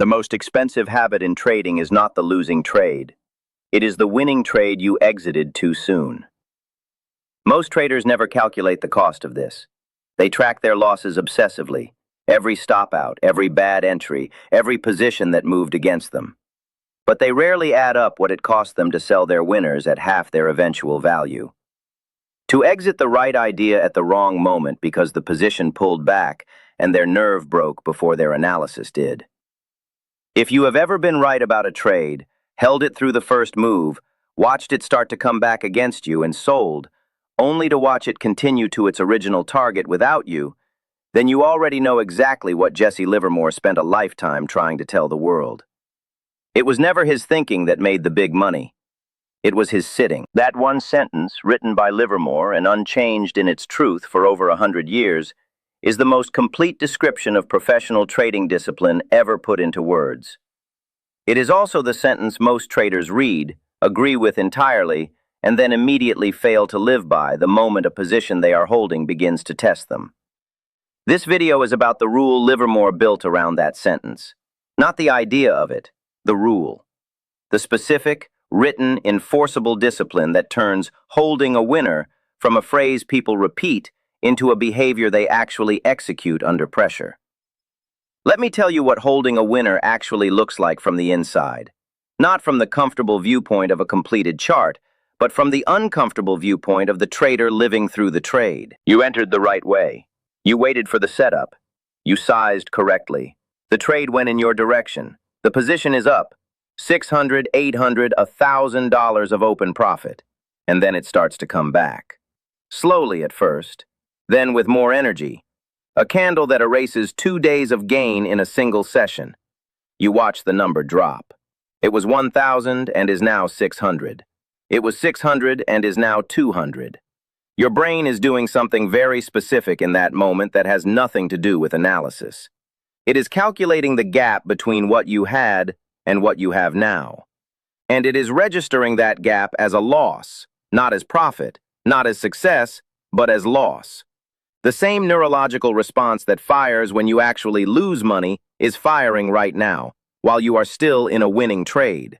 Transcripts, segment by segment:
The most expensive habit in trading is not the losing trade. It is the winning trade you exited too soon. Most traders never calculate the cost of this. They track their losses obsessively. Every stop out, every bad entry, every position that moved against them. But they rarely add up what it cost them to sell their winners at half their eventual value. To exit the right idea at the wrong moment because the position pulled back and their nerve broke before their analysis did. If you have ever been right about a trade, held it through the first move, watched it start to come back against you and sold, only to watch it continue to its original target without you, then you already know exactly what Jesse Livermore spent a lifetime trying to tell the world. It was never his thinking that made the big money. It was his sitting. That one sentence, written by Livermore and unchanged in its truth for over 100 years, is the most complete description of professional trading discipline ever put into words. It is also the sentence most traders read, agree with entirely, and then immediately fail to live by the moment a position they are holding begins to test them. This video is about the rule Livermore built around that sentence. Not the idea of it, the rule. The specific, written, enforceable discipline that turns holding a winner from a phrase people repeat into a behavior they actually execute under pressure. Let me tell you what holding a winner actually looks like from the inside. Not from the comfortable viewpoint of a completed chart, but from the uncomfortable viewpoint of the trader living through the trade. You entered the right way. You waited for the setup. You sized correctly. The trade went in your direction. The position is up. $600, $800, $1,000 of open profit. And then it starts to come back. Slowly at first, then with more energy. A candle that erases 2 days of gain in a single session. You watch the number drop. It was 1,000 and is now 600. It was 600 and is now 200. Your brain is doing something very specific in that moment that has nothing to do with analysis. It is calculating the gap between what you had and what you have now. And it is registering that gap as a loss, not as profit, not as success, but as loss. The same neurological response that fires when you actually lose money is firing right now, while you are still in a winning trade.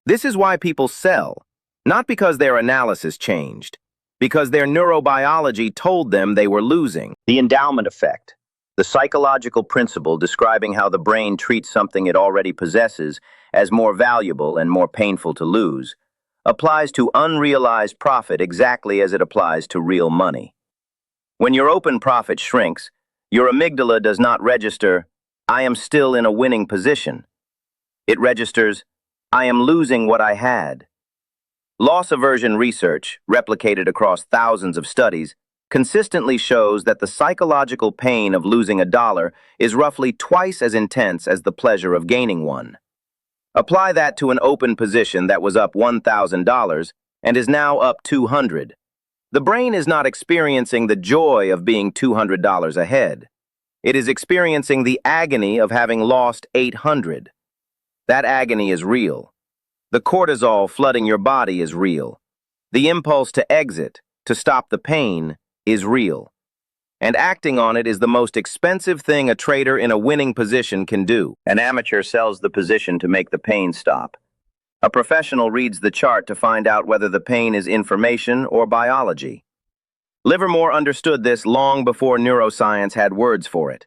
This is why people sell, not because their analysis changed, because their neurobiology told them they were losing. The endowment effect, the psychological principle describing how the brain treats something it already possesses as more valuable and more painful to lose, applies to unrealized profit exactly as it applies to real money. When your open profit shrinks, your amygdala does not register, "I am still in a winning position." It registers, "I am losing what I had." Loss aversion research, replicated across thousands of studies, consistently shows that the psychological pain of losing $1 is roughly twice as intense as the pleasure of gaining one. Apply that to an open position that was up $1,000 and is now up $200. The brain is not experiencing the joy of being $200 ahead. It is experiencing the agony of having lost $800. That agony is real. The cortisol flooding your body is real. The impulse to exit, to stop the pain, is real. And acting on it is the most expensive thing a trader in a winning position can do. An amateur sells the position to make the pain stop. A professional reads the chart to find out whether the pain is information or biology. Livermore understood this long before neuroscience had words for it.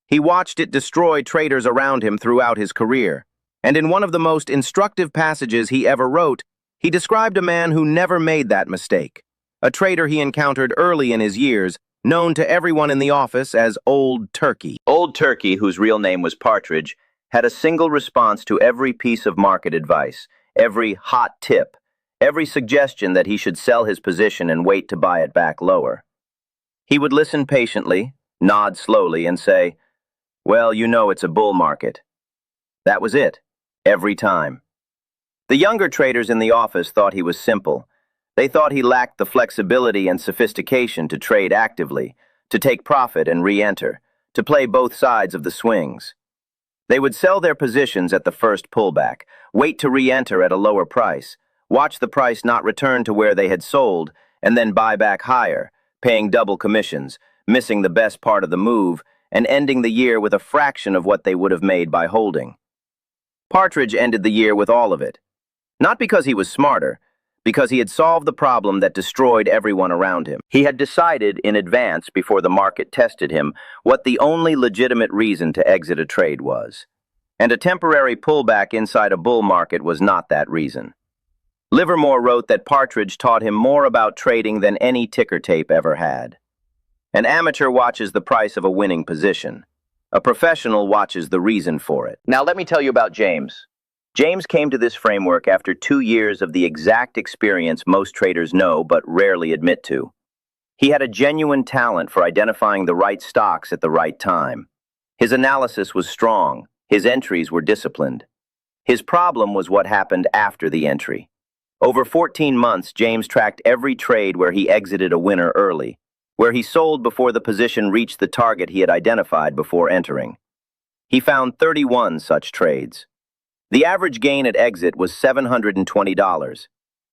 He watched it destroy traders around him throughout his career, and in one of the most instructive passages he ever wrote, he described a man who never made that mistake, a trader he encountered early in his years, known to everyone in the office as Old Turkey. Old Turkey, whose real name was Partridge, had a single response to every piece of market advice, every hot tip, every suggestion that he should sell his position and wait to buy it back lower. He would listen patiently, nod slowly, and say, "Well, you know it's a bull market." That was it, every time. The younger traders in the office thought he was simple. They thought he lacked the flexibility and sophistication to trade actively, to take profit and re-enter, to play both sides of the swings. They would sell their positions at the first pullback, wait to re-enter at a lower price, watch the price not return to where they had sold, and then buy back higher, paying double commissions, missing the best part of the move, and ending the year with a fraction of what they would have made by holding. Partridge ended the year with all of it. Not because he was smarter, because he had solved the problem that destroyed everyone around him. He had decided in advance, before the market tested him, what the only legitimate reason to exit a trade was. And a temporary pullback inside a bull market was not that reason. Livermore wrote that Partridge taught him more about trading than any ticker tape ever had. An amateur watches the price of a winning position. A professional watches the reason for it. Now let me tell you about James. James came to this framework after 2 years of the exact experience most traders know but rarely admit to. He had a genuine talent for identifying the right stocks at the right time. His analysis was strong. His entries were disciplined. His problem was what happened after the entry. Over 14 months, James tracked every trade where he exited a winner early, where he sold before the position reached the target he had identified before entering. He found 31 such trades. The average gain at exit was $720.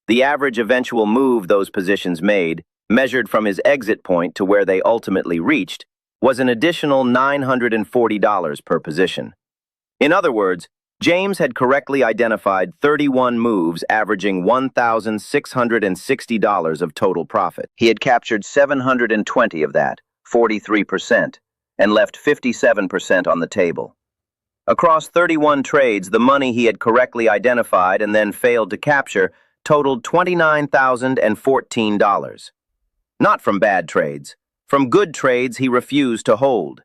The average eventual move those positions made, measured from his exit point to where they ultimately reached, was an additional $940 per position. In other words, James had correctly identified 31 moves averaging $1,660 of total profit. He had captured 720 of that, 43%, and left 57% on the table. Across 31 trades, the money he had correctly identified and then failed to capture totaled $29,014. Not from bad trades. From good trades he refused to hold.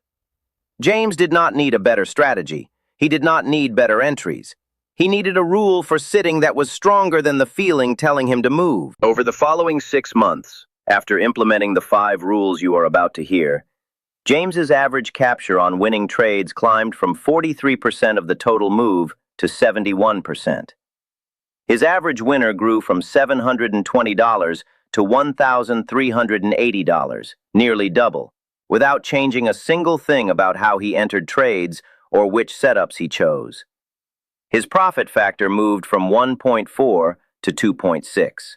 James did not need a better strategy. He did not need better entries. He needed a rule for sitting that was stronger than the feeling telling him to move. Over the following 6 months, after implementing the 5 rules you are about to hear, James's average capture on winning trades climbed from 43% of the total move to 71%. His average winner grew from $720 to $1,380, nearly double, without changing a single thing about how he entered trades or which setups he chose. His profit factor moved from 1.4 to 2.6.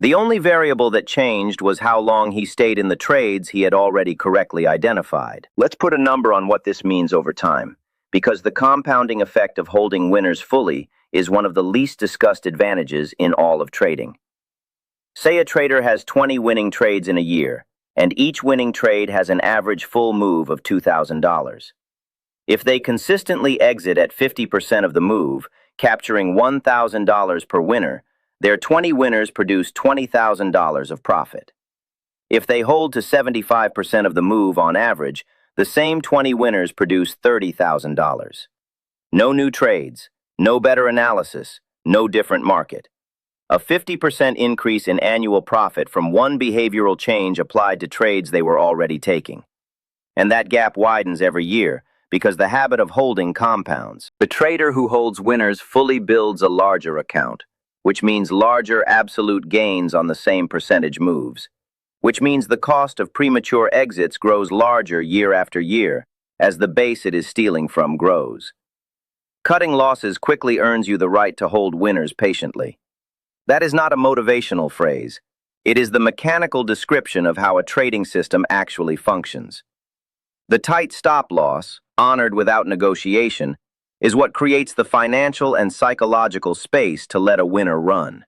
The only variable that changed was how long he stayed in the trades he had already correctly identified. Let's put a number on what this means over time, because the compounding effect of holding winners fully is one of the least discussed advantages in all of trading. Say a trader has 20 winning trades in a year, and each winning trade has an average full move of $2,000. If they consistently exit at 50% of the move, capturing $1,000 per winner, their 20 winners produce $20,000 of profit. If they hold to 75% of the move on average, the same 20 winners produce $30,000. No new trades, no better analysis, no different market. A 50% increase in annual profit from one behavioral change applied to trades they were already taking. And that gap widens every year, because the habit of holding compounds. The trader who holds winners fully builds a larger account, which means larger absolute gains on the same percentage moves, which means the cost of premature exits grows larger year after year as the base it is stealing from grows. Cutting losses quickly earns you the right to hold winners patiently. That is not a motivational phrase. It is the mechanical description of how a trading system actually functions. The tight stop loss, honored without negotiation, is what creates the financial and psychological space to let a winner run.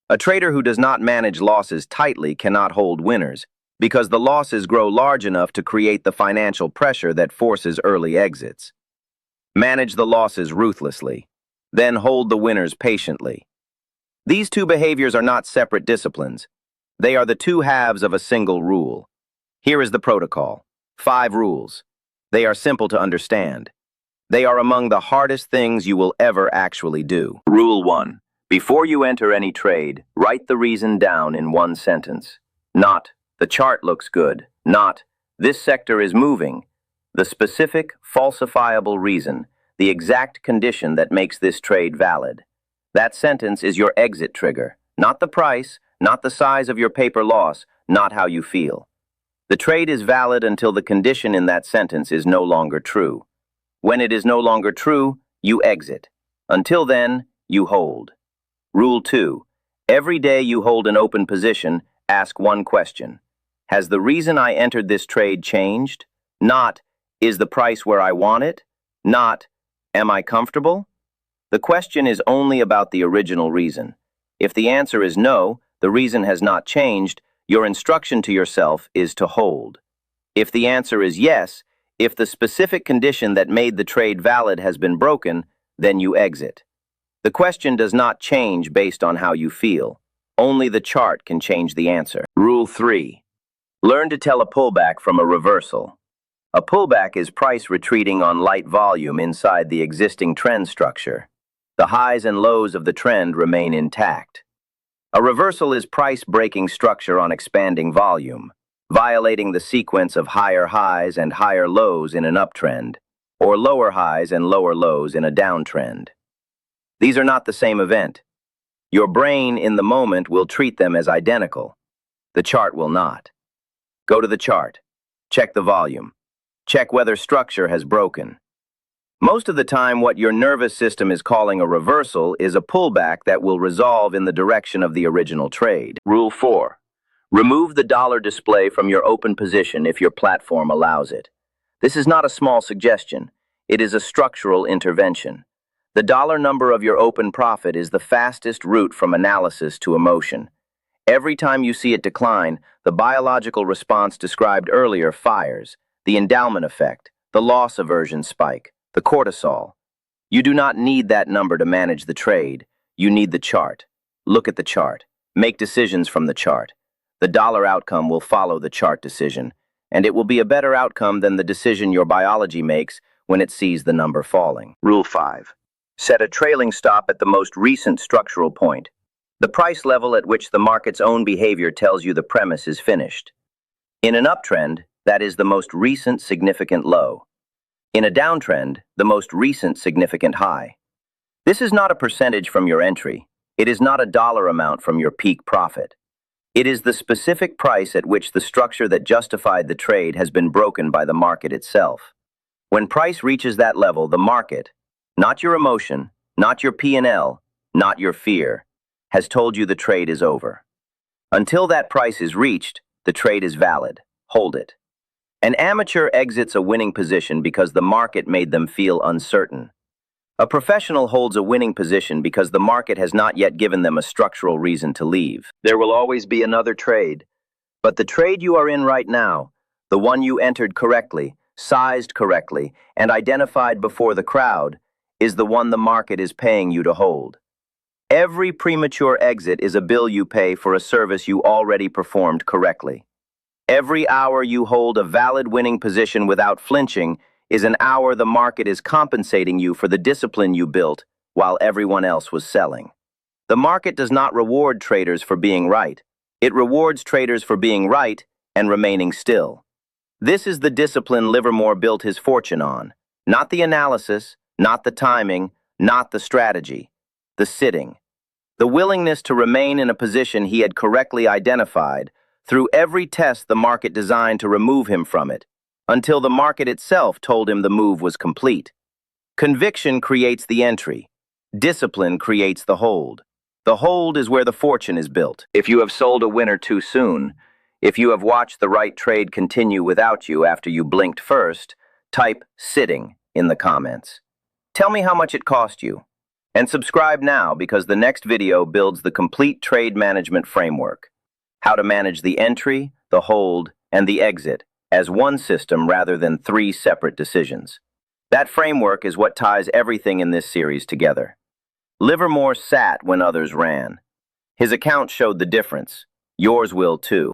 A trader who does not manage losses tightly cannot hold winners, because the losses grow large enough to create the financial pressure that forces early exits. Manage the losses ruthlessly, then hold the winners patiently. These two behaviors are not separate disciplines. They are the two halves of a single rule. Here is the protocol. 5 rules. They are simple to understand. They are among the hardest things you will ever actually do. Rule 1. Before you enter any trade, write the reason down in one sentence. Not, the chart looks good. Not, this sector is moving. The specific, falsifiable reason, the exact condition that makes this trade valid. That sentence is your exit trigger. Not the price, not the size of your paper loss, not how you feel. The trade is valid until the condition in that sentence is no longer true. When it is no longer true, you exit. Until then, you hold. Rule 2. Every day you hold an open position, ask one question. Has the reason I entered this trade changed? Not, is the price where I want it? Not, am I comfortable? The question is only about the original reason. If the answer is no, the reason has not changed, your instruction to yourself is to hold. If the answer is yes, if the specific condition that made the trade valid has been broken, then you exit. The question does not change based on how you feel. Only the chart can change the answer. Rule 3. Learn to tell a pullback from a reversal. A pullback is price retreating on light volume inside the existing trend structure. The highs and lows of the trend remain intact. A reversal is price-breaking structure on expanding volume, violating the sequence of higher highs and higher lows in an uptrend, or lower highs and lower lows in a downtrend. These are not the same event. Your brain in the moment will treat them as identical. The chart will not. Go to the chart. Check the volume. Check whether structure has broken. Most of the time, what your nervous system is calling a reversal is a pullback that will resolve in the direction of the original trade. Rule 4. Remove the dollar display from your open position if your platform allows it. This is not a small suggestion. It is a structural intervention. The dollar number of your open profit is the fastest route from analysis to emotion. Every time you see it decline, the biological response described earlier fires, the endowment effect, the loss aversion spike, the cortisol. You do not need that number to manage the trade. You need the chart. Look at the chart. Make decisions from the chart. The dollar outcome will follow the chart decision, and it will be a better outcome than the decision your biology makes when it sees the number falling. Rule 5. Set a trailing stop at the most recent structural point. The price level at which the market's own behavior tells you the premise is finished. In an uptrend, that is the most recent significant low. In a downtrend, the most recent significant high. This is not a percentage from your entry. It is not a dollar amount from your peak profit. It is the specific price at which the structure that justified the trade has been broken by the market itself. When price reaches that level, the market, not your emotion, not your P&L, not your fear, has told you the trade is over. Until that price is reached, the trade is valid. Hold it. An amateur exits a winning position because the market made them feel uncertain. A professional holds a winning position because the market has not yet given them a structural reason to leave. There will always be another trade. But the trade you are in right now, the one you entered correctly, sized correctly, and identified before the crowd, is the one the market is paying you to hold. Every premature exit is a bill you pay for a service you already performed correctly. Every hour you hold a valid winning position without flinching is an hour the market is compensating you for the discipline you built while everyone else was selling. The market does not reward traders for being right. It rewards traders for being right and remaining still. This is the discipline Livermore built his fortune on. Not the analysis, not the timing, not the strategy. The sitting. The willingness to remain in a position he had correctly identified through every test the market designed to remove him from it, until the market itself told him the move was complete. Conviction creates the entry. Discipline creates the hold. The hold is where the fortune is built. If you have sold a winner too soon, if you have watched the right trade continue without you after you blinked first, type "sitting" in the comments. Tell me how much it cost you. And subscribe now because the next video builds the complete trade management framework. How to manage the entry, the hold, and the exit as one system rather than 3 separate decisions. That framework is what ties everything in this series together. Livermore sat when others ran. His account showed the difference. Yours will too.